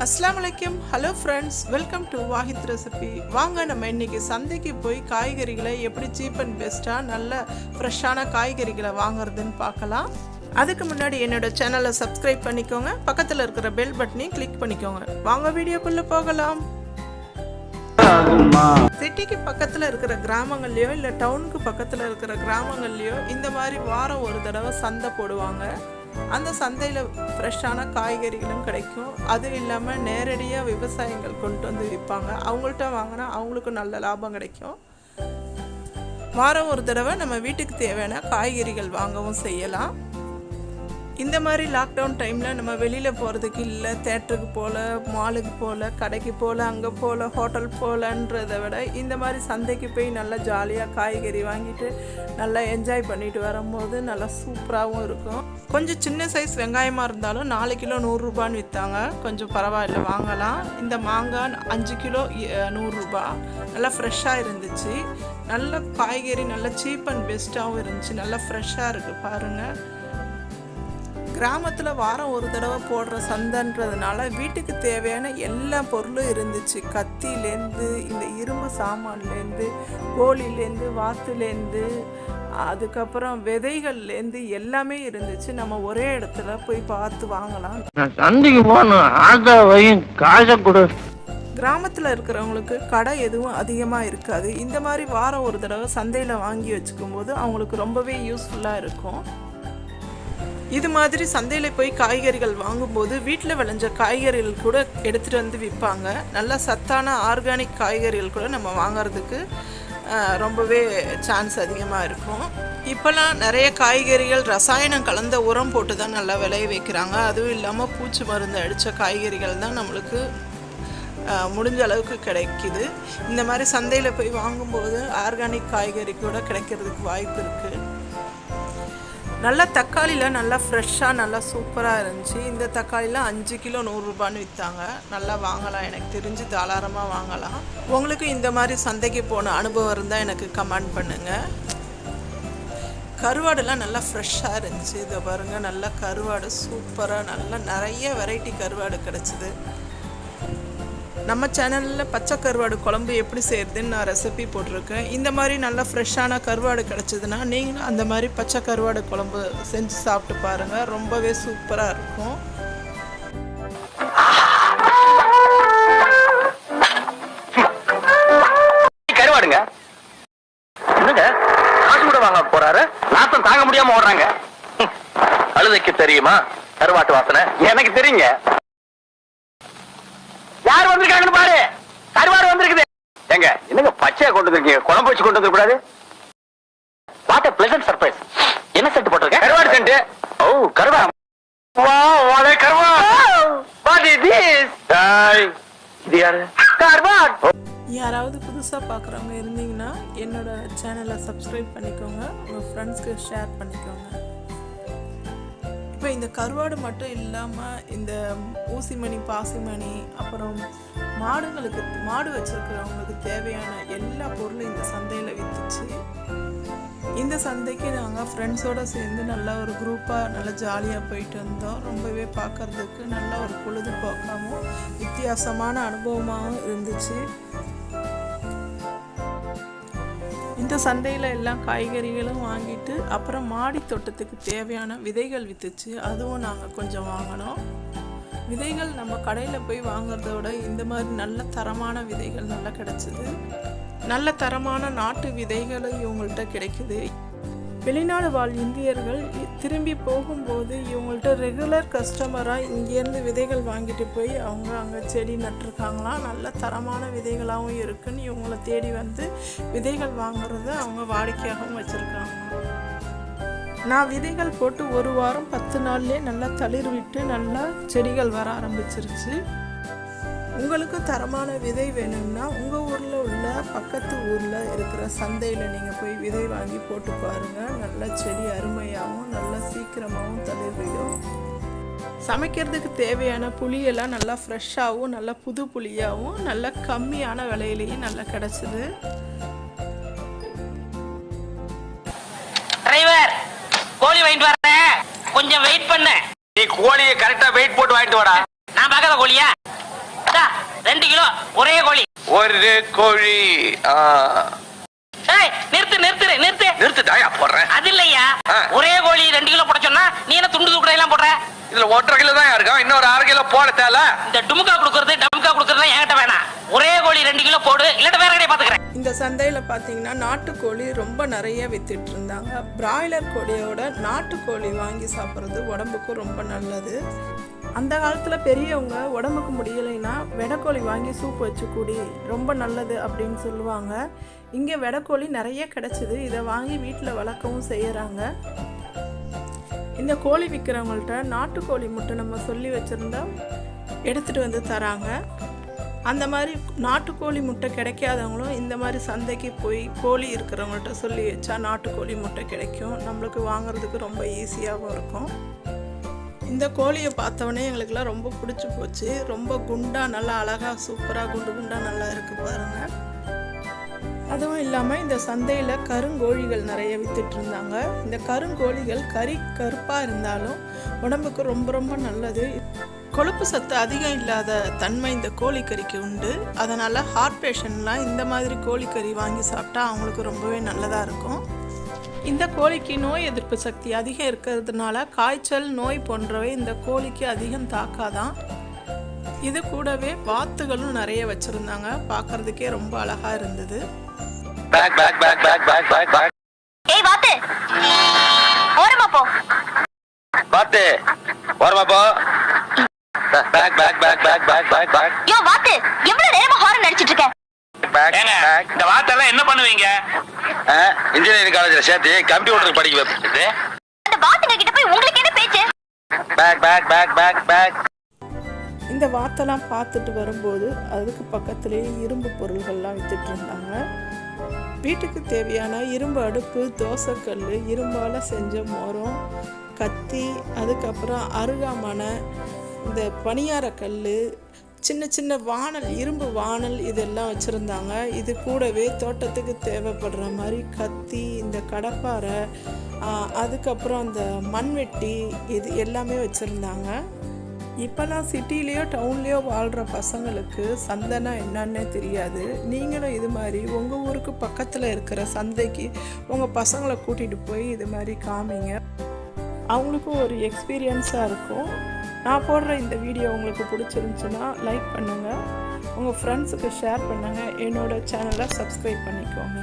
அஸ்ஸலாமுஅலைக்கும். Hello friends, welcome to Wahid recipe. வாங்க நம்ம இன்றைக்கி சந்தைக்கு போய் காய்கறிகளை எப்படி சீப் அண்ட் பெஸ்ட்டாக நல்ல ஃப்ரெஷ்ஷான காய்கறிகளை வாங்குறதுன்னு பார்க்கலாம். அதுக்கு முன்னாடி என்னோடய சேனலை சப்ஸ்கிரைப் பண்ணிக்கோங்க, பக்கத்தில் இருக்கிற பெல் பட்டனையும் கிளிக் பண்ணிக்கோங்க. வாங்க வீடியோக்குள்ளே போகலாம். சிட்டிக்கு பக்கத்தில் இருக்கிற கிராமங்கள்லையோ இல்லை டவுனுக்கு பக்கத்தில் இருக்கிற கிராமங்கள்லையோ இந்த மாதிரி வாரம் ஒரு தடவை சந்தை போடுவாங்க. அந்த சந்தையில் ஃப்ரெஷ்ஷான காய்கறிகளும் கிடைக்கும். அது இல்லாமல் நேரடியாக விவசாயிகள் கொண்டு வந்து விற்பாங்க. அவங்கள்ட்ட வாங்கினா அவங்களுக்கு நல்ல லாபம் கிடைக்கும். வாரம் ஒரு தடவை நம்ம வீட்டுக்கு தேவையான காய்கறிகள் வாங்கவும் செய்யலாம். இந்த மாதிரி லாக்டவுன் டைமில் நம்ம வெளியில் போகிறதுக்கு இல்லை, தேட்டருக்கு போகல, மாலுக்கு போகல, கடைக்கு போகல, அங்கே போகல, ஹோட்டல் போகலன்றதை விட இந்த மாதிரி சந்தைக்கு போய் நல்லா ஜாலியாக காய்கறி வாங்கிட்டு நல்லா என்ஜாய் பண்ணிட்டு வரும்போது நல்லா சூப்பராகவும் இருக்கும். கொஞ்சம் சின்ன சைஸ் வெங்காயமாக இருந்தாலும் 4 கிலோ 100 ரூபான்னு விற்றாங்க. கொஞ்சம் பரவாயில்ல, வாங்கலாம். இந்த மாங்காய் 5 கிலோ 100 ரூபா. நல்லா ஃப்ரெஷ்ஷாக இருந்துச்சு. நல்ல காய்கறி நல்லா சீப் அண்ட் பெஸ்ட்டாகவும் இருந்துச்சு. நல்லா ஃப்ரெஷ்ஷாக இருக்குது பாருங்கள். கிராமத்தில் வாரம் ஒரு தடவை போடுற சந்தைன்றதுனால வீட்டுக்கு தேவையான எல்லா பொருளும் இருந்துச்சு. கத்திலேருந்து இந்த இரும்பு சாமான்லேருந்து, கோழிலேருந்து, வாத்துலேருந்து, அதுக்கப்புறம் விதைகள்லேருந்து எல்லாமே இருந்துச்சு. நம்ம ஒரே இடத்துல போய் பார்த்து வாங்கலாம். சந்தைக்கு போகணும், காசை கொடு. கிராமத்தில் இருக்கிறவங்களுக்கு கடை எதுவும் அதிகமாக இருக்காது. இந்த மாதிரி வாரம் ஒரு தடவை சந்தையில் வாங்கி வச்சுக்கும் போது அவங்களுக்கு ரொம்பவே யூஸ்ஃபுல்லாக இருக்கும். இது மாதிரி சந்தையில் போய் காய்கறிகள் வாங்கும்போது வீட்டில் விளைஞ்ச காய்கறிகள் கூட எடுத்துகிட்டு வந்து விற்பாங்க. நல்ல சத்தான ஆர்கானிக் காய்கறிகள் கூட நம்ம வாங்கிறதுக்கு ரொம்பவே சான்ஸ் அதிகமாக இருக்கும். இப்போல்லாம் நிறைய காய்கறிகள் ரசாயனம் கலந்த உரம் போட்டு தான் நல்லா விளைய வைக்கிறாங்க. அதுவும் இல்லாமல் பூச்சி மருந்து அடித்த காய்கறிகள் தான் நம்மளுக்கு முடிஞ்ச அளவுக்கு கிடைக்கிது. இந்த மாதிரி சந்தையில் போய் வாங்கும்போது ஆர்கானிக் காய்கறி கூட கிடைக்கிறதுக்கு வாய்ப்பு இருக்குது. நல்லா தக்காளியில் நல்லா ஃப்ரெஷ்ஷாக நல்லா சூப்பராக இருந்துச்சு. இந்த தக்காளியில் 5 கிலோ 100 ரூபான்னு விற்றாங்க. நல்லா வாங்கலாம், எனக்கு தெரிஞ்சு தாராளமாக வாங்கலாம். உங்களுக்கு இந்த மாதிரி சந்தைக்கு போன அனுபவம் இருந்தால் எனக்கு கமெண்ட் பண்ணுங்கள். கருவாடுலாம் நல்லா ஃப்ரெஷ்ஷாக இருந்துச்சு. இதை பாருங்கள், நல்லா கருவாடு சூப்பராக நல்லா நிறைய வெரைட்டி கருவாடு கிடச்சிது. நம்ம சேனலில் பச்சை கருவாடு குழம்பு எப்படி செய்கிறதுன்னு நான் ரெசிபி போட்டிருக்கேன். இந்த மாதிரி நல்லா ஃப்ரெஷ்ஷான கருவாடு கிடச்சிதுன்னா நீங்களும் அந்த மாதிரி பச்சை கருவாடு குழம்பு செஞ்சு சாப்பிட்டு பாருங்கள். ரொம்பவே சூப்பராக இருக்கும். கருவாடுங்க என்னங்க காசு கூட வாங்க போறாரு, நாத்தம் தாங்க முடியாம ஓடுறாங்க. அழுதைக்கு தெரியுமா கருவாட்டு வாசனை? எனக்கு தெரியுங்க. யார் வந்திருக்காங்கன்னு பாரு, கருவாடு வந்திருக்குது. எங்க என்னங்க பச்சையா கொண்டு வந்திருக்கீங்க, குழம்பு வச்சு கொண்டு வந்துருக்கூடாது? What a pleasant surprise. என்ன சென்ட் போட்டிருக்க? கருவாடு சென்ட். ஓ கருவா, வாடே கருவா. What is this? டேய் இது யாரு? கருவாடு. யாராவது புதுசாக பார்க்குறவங்க இருந்தீங்கன்னா என்னோட சேனலை சப்ஸ்கிரைப் பண்ணிக்கோங்க, உங்கள் ஃப்ரெண்ட்ஸ்க்கு ஷேர் பண்ணிக்கோங்க. இப்போ இந்த கருவாடு மட்டும் இல்லாமல் இந்த ஊசிமணி, பாசிமணி, அப்புறம் மாடு வச்சுருக்கிறவங்களுக்கு தேவையான எல்லா பொருளும் இந்த சந்தையில் விற்றுச்சு. இந்த சந்தைக்கு நாங்கள் ஃப்ரெண்ட்ஸோடு சேர்ந்து நல்லா ஒரு குரூப்பாக நல்லா ஜாலியாக போயிட்டு வந்தோம். ரொம்பவே பார்க்குறதுக்கு நல்ல ஒரு பொழுதுபோக்காகவும் வித்தியாசமான அனுபவமாகவும் இருந்துச்சு. இந்த சந்தையில் எல்லாம் காய்கறிகளும் வாங்கிட்டு அப்புறம் மாடி தோட்டத்துக்கு தேவையான விதைகள் விற்றுச்சு. அதுவும் நாங்கள் கொஞ்சம் வாங்கினோம். விதைகள் நம்ம கடையில் போய் வாங்குறத விட இந்த மாதிரி நல்ல தரமான விதைகள் நல்லா கிடச்சிது. நல்ல தரமான நாட்டு விதைகளும் இவங்கள்ட்ட கிடைக்குது. வெளிநாடு வாழ் இந்தியர்கள் திரும்பி போகும்போது இவங்கள்ட்ட ரெகுலர் கஸ்டமராக இங்கேருந்து விதைகள் வாங்கிட்டு போய் அவங்க அங்கே செடி நட்டுருக்காங்களாம். நல்ல தரமான விதைகளாகவும் இருக்குன்னு இவங்கள தேடி வந்து விதைகள் வாங்குறத அவங்க வாடிக்கையாகவும் வச்சுருக்காங்க. நான் விதைகள் போட்டு 1 வாரம் 10 நாள்லேயே நல்லா தளிர் விட்டு நல்லா செடிகள் வர ஆரம்பிச்சிருச்சு. உங்களுக்கு தரமான விதை வேணும்னா உங்கள் ஊரில் உள்ள பக்கத்து ஊரில் இருக்கிற சந்தையில் நீங்கள் போய் விதை வாங்கி போட்டு பாருங்கள். நல்ல செடி அருமையாகவும் நல்லா சீக்கிரமாகவும் தளிர்விடும். சமைக்கிறதுக்கு தேவையான புளியெல்லாம் நல்லா ஃப்ரெஷ்ஷாகவும் நல்லா புது புளியாகவும் நல்லா கம்மியான விலையிலையும் நல்லா கிடச்சிது. டிரைவர், கோழி வாங்கிட்டு வரேன், கொஞ்சம் வெயிட் பண்ண. நீ கோழியை கரெக்டா வெயிட் போட்டு வாங்கிட்டு வாடா. நான் பார்க்காத கோழியா? இந்தா, 2 கிலோ ஒரே கோழி. ஒரு கோழி. ஏய், நிறுத்து. நிறுத்துட்டாயா போடுறேன். அது இல்லையா, ஆ. ஒரே கோழி 2 கிலோ போட சொன்னா நீ என்ன துண்டு துக்குடை எல்லாம் போடுற? இதுல 1.5 கிலோ தான் இருக்கும், இன்னொரு 1/2 கிலோ போட தேல. இந்த டுமுக்கா கொடுக்கறது டமுக்கா கொடுக்கறது என்கிட்ட வேணாம். ஒரே கோழி 2 கிலோ போடு, இல்லாட்ட வேற கடையை பாத்துக்கிறேன். இந்த சந்தையில் பார்த்தீங்கன்னா நாட்டுக்கோழி ரொம்ப நிறைய வித்துட்டு இருந்தாங்க. பிராய்லர் கோழியோட நாட்டுக்கோழி வாங்கி சாப்பிட்றது உடம்புக்கு ரொம்ப நல்லது. அந்த காலத்தில் பெரியவங்க உடம்புக்கு முடியலைன்னா வெடைக்கோழி வாங்கி சூப் வச்சு குடி, ரொம்ப நல்லது அப்படின்னு சொல்லுவாங்க. இங்கே வெடைக்கோழி நிறைய கிடச்சிது. இதை வாங்கி வீட்டில் வளர்க்கவும் செய்கிறாங்க. இந்த கோழி விற்கிறவங்கள்ட்ட நாட்டுக்கோழி முட்டை நம்ம சொல்லி வச்சுருந்தா எடுத்துகிட்டு வந்து தராங்க. அந்த மாதிரி நாட்டுக்கோழி முட்டை கிடைக்காதவங்களும் இந்த மாதிரி சந்தைக்கு போய் கோழி இருக்கிறவங்கள்ட்ட சொல்லி வச்சா நாட்டுக்கோழி முட்டை கிடைக்கும். நம்மளுக்கு வாங்குறதுக்கு ரொம்ப ஈஸியாகவும் இருக்கும். இந்த கோழியை பார்த்தவொடனே எங்களுக்கெல்லாம் ரொம்ப பிடிச்சி போச்சு. ரொம்ப குண்டாக நல்லா அழகாக சூப்பராக குண்டாக நல்லா இருக்குது பாருங்கள். அதுவும் இல்லாமல் இந்த சந்தையில் கருங்கோழிகள் நிறைய வித்துட்டு இருந்தாங்க. இந்த கருங்கோழிகள் கருப்பாக இருந்தாலும் உடம்புக்கு ரொம்ப ரொம்ப நல்லது. கொழுப்பு சத்து அதிகம் இல்லாத தன்மை இந்த கோழிக்கறிக்கு உண்டு. அதனால் ஹார்ட் பேஷண்ட்லாம் இந்த மாதிரி கோழிக்கறி வாங்கி சாப்பிட்டா அவங்களுக்கு ரொம்பவே நல்லதாக இருக்கும். இந்த கோழிக்கு நோய் எதிர்ப்பு சக்தி அதிகம் இருக்கிறதுனால காய்ச்சல் நோய் போன்றவை இந்த கோழிக்கு அதிகம் தாக்காதான். இது கூடவே வாத்துகளும் நிறைய வச்சுருந்தாங்க. பார்க்குறதுக்கே ரொம்ப அழகாக இருந்தது. ஏய் வாத்து, ஓரமா போ. பாத்து ஓரமா போ. யோ வாத்து, எவ்வளவு நேரமா ஹாரன் அடிச்சிட்டு இருக்க? இந்த வாத்தெல்லாம் என்ன பண்ணுவீங்க? இன்ஜினியரிங் காலேஜ்ல சேர்த்து கம்ப்யூட்டர் படிக்க வைப்பது. அந்த வாத்துங்க கிட்ட போய் உங்களுக்கு என்ன பேச்சு? இந்த வாத்தெல்லாம் பார்த்துட்டு வரும்போது அதுக்கு பக்கத்துலேயே இரும்பு பொருள்கள்லாம் வித்துட்டு இருந்தாங்க. வீட்டுக்கு தேவையான இரும்பு அடுப்பு, தோசைக்கல், இரும்பால் செஞ்ச மரம், கத்தி, அதுக்கப்புறம் அருகாமனை, இந்த பணியாரக்கல், சின்ன சின்ன வானல், இரும்பு வானல் இதெல்லாம் வச்சுருந்தாங்க. இது கூடவே தோட்டத்துக்கு தேவைப்படுற மாதிரி கத்தி, இந்த கடப்பாரை, அதுக்கப்புறம் அந்த மண்வெட்டி, இது எல்லாமே வச்சுருந்தாங்க. இப்போல்லாம் சிட்டிலேயோ டவுன்லேயோ வாழ்கிற பசங்களுக்கு சந்தைனா என்னன்னே தெரியாது. நீங்களும் இது மாதிரி உங்கள் ஊருக்கு பக்கத்தில் இருக்கிற சந்தைக்கு உங்கள் பசங்களை கூட்டிகிட்டு போய் இது மாதிரி காமிங்க. அவங்களுக்கும் ஒரு எக்ஸ்பீரியன்ஸாக இருக்கும். நான் போடுற இந்த வீடியோ உங்களுக்கு பிடிச்சிருந்துச்சுன்னா லைக் பண்ணுங்கள், உங்கள் ஃப்ரெண்ட்ஸுக்கு ஷேர் பண்ணுங்கள், என்னோடய சேனலை சப்ஸ்கிரைப் பண்ணிக்கோங்க.